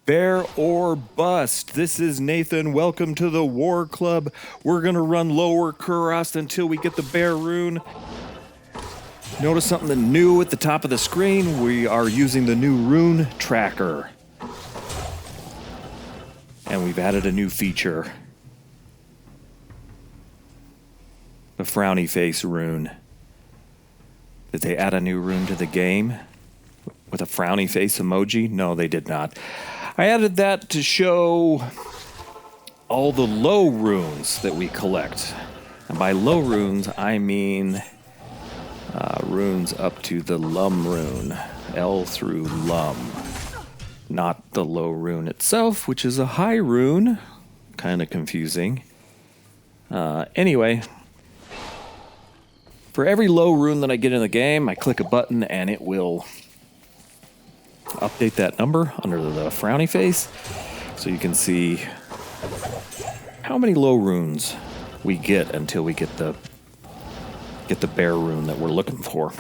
Bear or bust. This is Nathan. Welcome to the War Club. We're going to run Lower Kurast until we get the Ber Rune. Notice something new at the top of the screen. We are using the new rune tracker. And we've added a new feature. The frowny face rune. Did they add a new rune to the game? With a frowny face emoji? No, they did not. I added that to show all the low runes that we collect. And by low runes, I mean runes up to the Lum rune. L through Lum. Not the low rune itself, which is a high rune. Kind of confusing. Anyway, for every low rune that I get in the game, I click a button and it will update that number under the frowny face, so you can see how many low runes we get until we get the Ber Rune that we're looking for.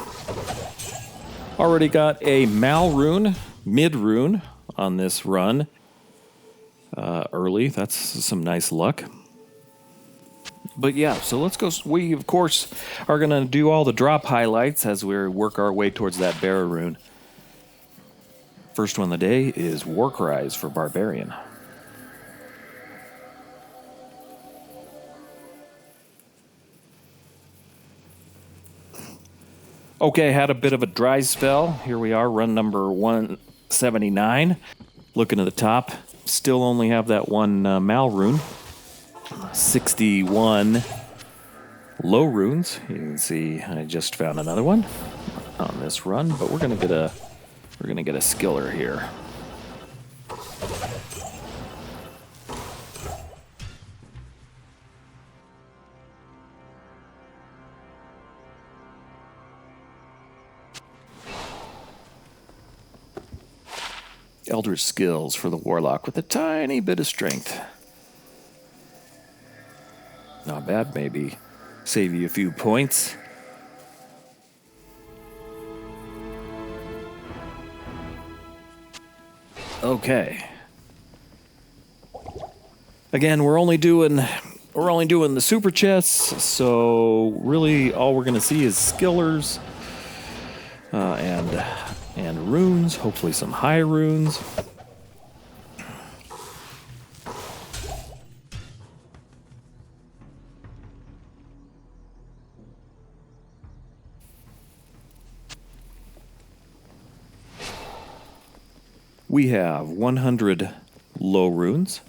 Already got a Mal rune, mid rune on this run early. That's some nice luck. But yeah, so let's go. We of course are gonna do all the drop highlights as we work our way towards that Ber Rune. First one of the day is War Cries for Barbarian. Okay, had a bit of a dry spell. Here we are, run number 179. Looking at the top, still only have that one Mal rune. 61 low runes. You can see I just found another one on this run, but we're gonna get a skiller here. Eldritch skills for the warlock with a tiny bit of strength. Not bad, maybe save you a few points. Okay. Again, we're only doing the super chests, so really all we're gonna see is skillers and runes. Hopefully some high runes. We have 100 low runes.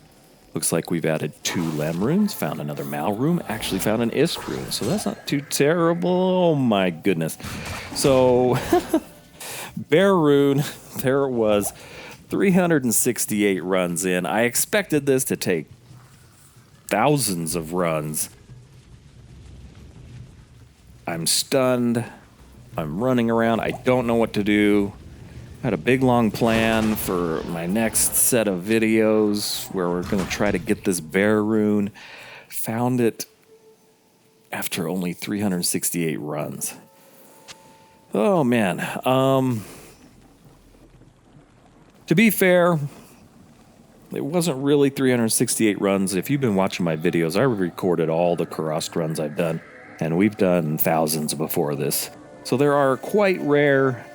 Looks like we've added 2 Lem runes, found another Mal rune, actually found an Ist rune, so that's not too terrible. Oh my goodness. So, Ber Rune, there it was, 368 runs in. I expected this to take thousands of runs. I'm stunned. I'm running around. I don't know what to do. Had a big long plan for my next set of videos where we're going to try to get this Ber Rune. Found it after only 368 runs. Oh man. To be fair, it wasn't really 368 runs. If you've been watching my videos, I recorded all the Kurast runs I've done, and we've done thousands before this. So there are quite rare.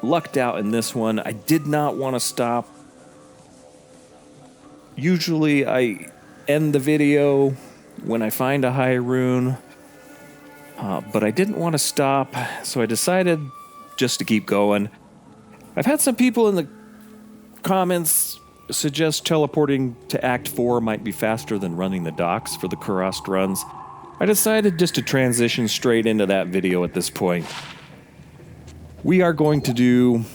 Lucked out in this one. I did not want to stop. Usually I end the video when I find a high rune, but I didn't want to stop, so I decided just to keep going. I've had some people in the comments suggest teleporting to Act 4 might be faster than running the docks for the Kurast runs. I decided just to transition straight into that video at this point. We are going to do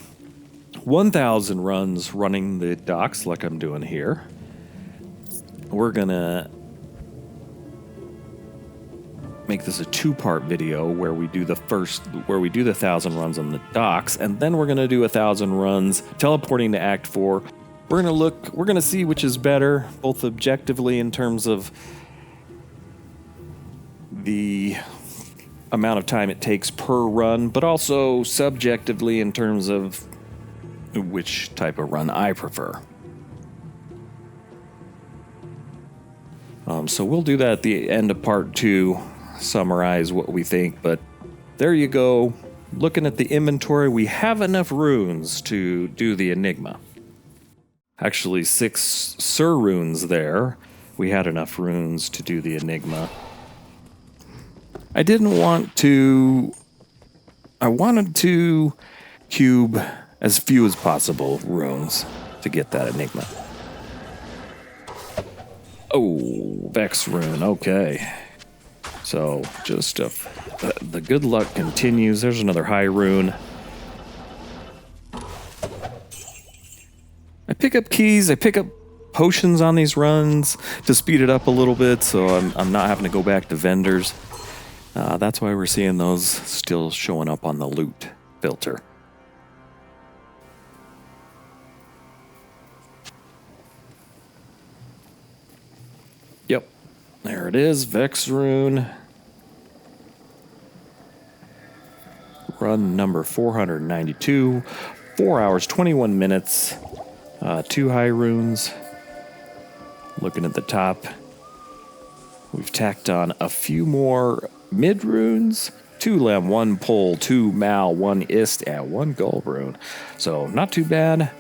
1,000 runs running the docks like I'm doing here. We're gonna make this a 2-part video where we do the 1,000 runs on the docks, and then we're gonna do 1,000 runs teleporting to Act 4. We're gonna see which is better, both objectively in terms of the amount of time it takes per run, but also subjectively in terms of which type of run I prefer. So we'll do that at the end of part 2, summarize what we think. But there you go. Looking at the inventory, we have enough runes to do the Enigma. Actually, 6 Sir runes there. We had enough runes to do the Enigma. I wanted to cube as few as possible runes to get that Enigma. Oh, Vex rune, okay. So, just the good luck continues. There's another high rune. I pick up keys, I pick up potions on these runs to speed it up a little bit, so I'm not having to go back to vendors. That's why we're seeing those still showing up on the loot filter. Yep, there it is, Vex rune. Run number 492, 4 hours, 21 minutes, 2 high runes. Looking at the top, we've tacked on a few more mid runes, 2 lem, 1 pole, 2 mal, 1 ist, and 1 gold rune. So not too bad.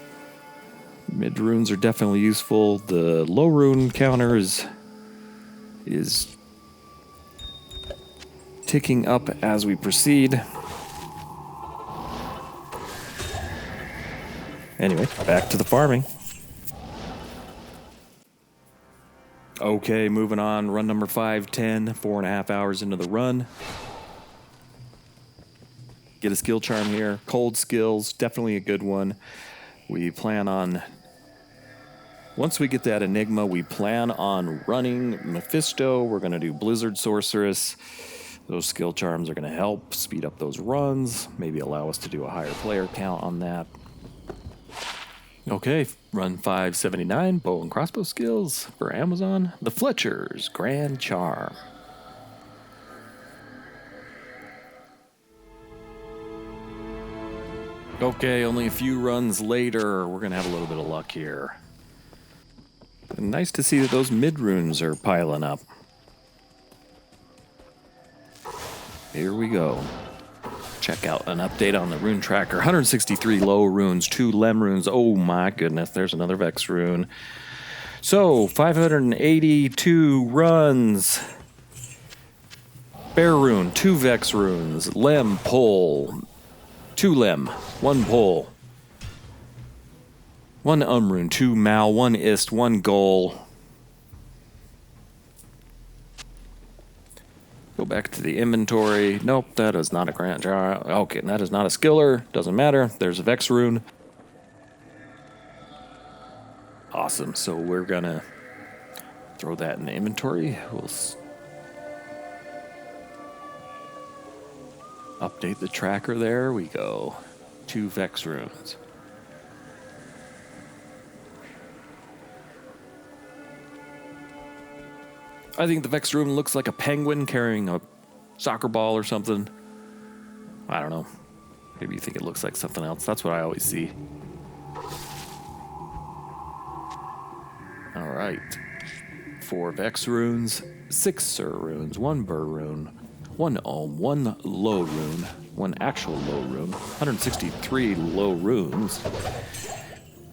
Mid runes are definitely useful. The low rune counter is ticking up as we proceed. Anyway, back to the farming. Okay, moving on. Run number 510, 4.5 hours into the run. Get a skill charm here. Cold skills, definitely a good one. We plan on, once we get that Enigma, we plan on running Mephisto. We're going to do Blizzard Sorceress. Those skill charms are going to help speed up those runs, maybe allow us to do a higher player count on that. Okay, run 579, bow and crossbow skills for Amazon. The Fletcher's Grand Charm. Okay, only a few runs later, we're going to have a little bit of luck here. And nice to see that those mid runes are piling up. Here we go. Check out an update on the rune tracker. 163 low runes, 2 lem runes. Oh my goodness, there's another Vex rune. So, 582 runs. Ber Rune, 2 Vex runes. Lem, pole. 2 lem, 1 pole. 1 rune, 2 mal, 1 ist, 1 goal. Go back to the inventory. Nope, that is not a grand jar. Okay, that is not a skiller. Doesn't matter. There's a Vex rune. Awesome. So we're gonna throw that in the inventory. We'll update the tracker. There we go. 2 Vex runes. I think the Vex rune looks like a penguin carrying a soccer ball or something. I don't know. Maybe you think it looks like something else. That's what I always see. All right. 4 Vex runes, 6 Sir runes, 1 Ber Rune, 1 Ohm, 1 low rune, 1 actual low rune, 163 low runes.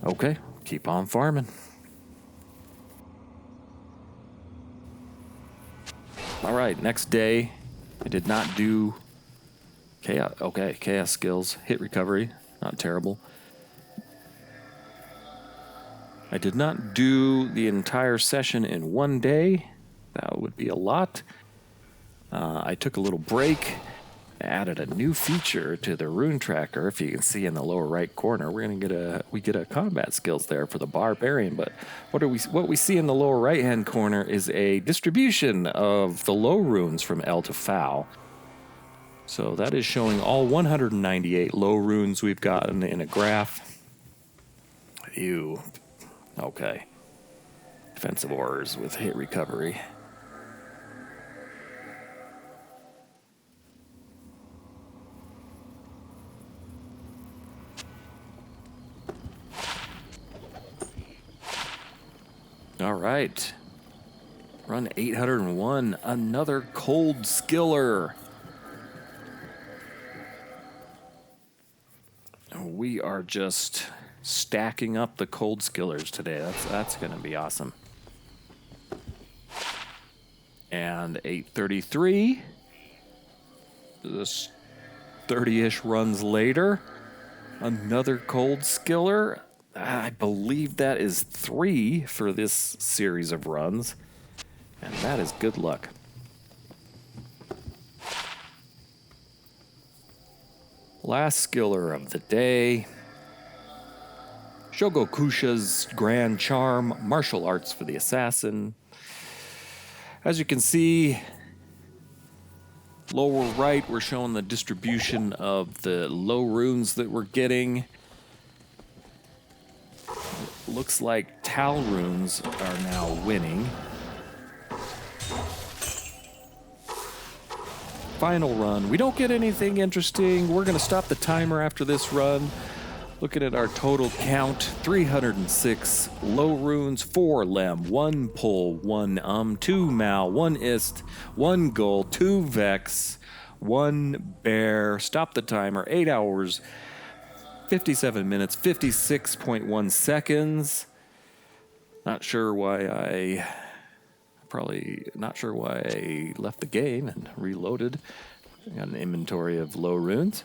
Okay, keep on farming. All right, next day, I did not do chaos. Okay, chaos skills, hit recovery, not terrible. I did not do the entire session in 1 day. That would be a lot. I took a little break, added a new feature to the rune tracker. If you can see in the lower right corner, we get a combat skills there for the barbarian. But what we see in the lower right hand corner is a distribution of the low runes from L to Fal. So that is showing all 198 low runes we've gotten in a graph. Ew. Okay. Defensive orders with hit recovery. All right. Run 801, another cold skiller. We are just stacking up the cold skillers today. That's going to be awesome. And 833. This 30-ish runs later. Another cold skiller. I believe that is 3 for this series of runs. And that is good luck. Last skiller of the day. Shogokusha's Grand Charm, Martial Arts for the Assassin. As you can see, lower right, we're showing the distribution of the low runes that we're getting. Looks like Tal runes are now winning. Final run. We don't get anything interesting. We're going to stop the timer after this run. Looking at our total count, 306 low runes, 4 lem, 1 pull, 1 2 mal, 1 ist, 1 gull, 2 vex, 1 bear. Stop the timer, 8 hours, 57 minutes, 56.1 seconds. Not sure why I left the game and reloaded. Got an inventory of low runes.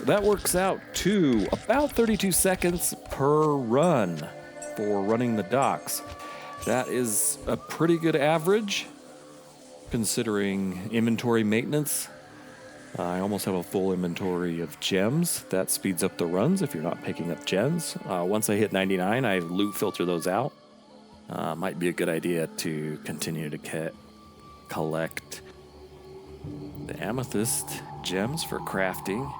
That works out to about 32 seconds per run for running the docks. That is a pretty good average considering inventory maintenance. I almost have a full inventory of gems. That speeds up the runs if you're not picking up gems. Once I hit 99, I loot filter those out. Might be a good idea to continue to collect the amethyst gems for crafting.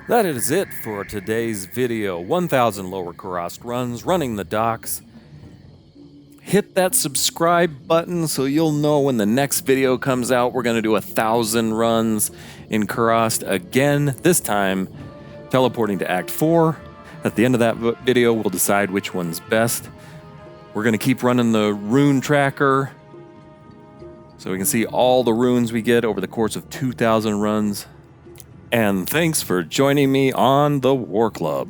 That is it for today's video. 1,000 Lower Kurast runs, running the docks. Hit that subscribe button so you'll know when the next video comes out. We're going to do 1,000 runs in Kurast again, this time teleporting to Act 4. At the end of that video, we'll decide which one's best. We're going to keep running the rune tracker so we can see all the runes we get over the course of 2,000 runs. And thanks for joining me on the War Club.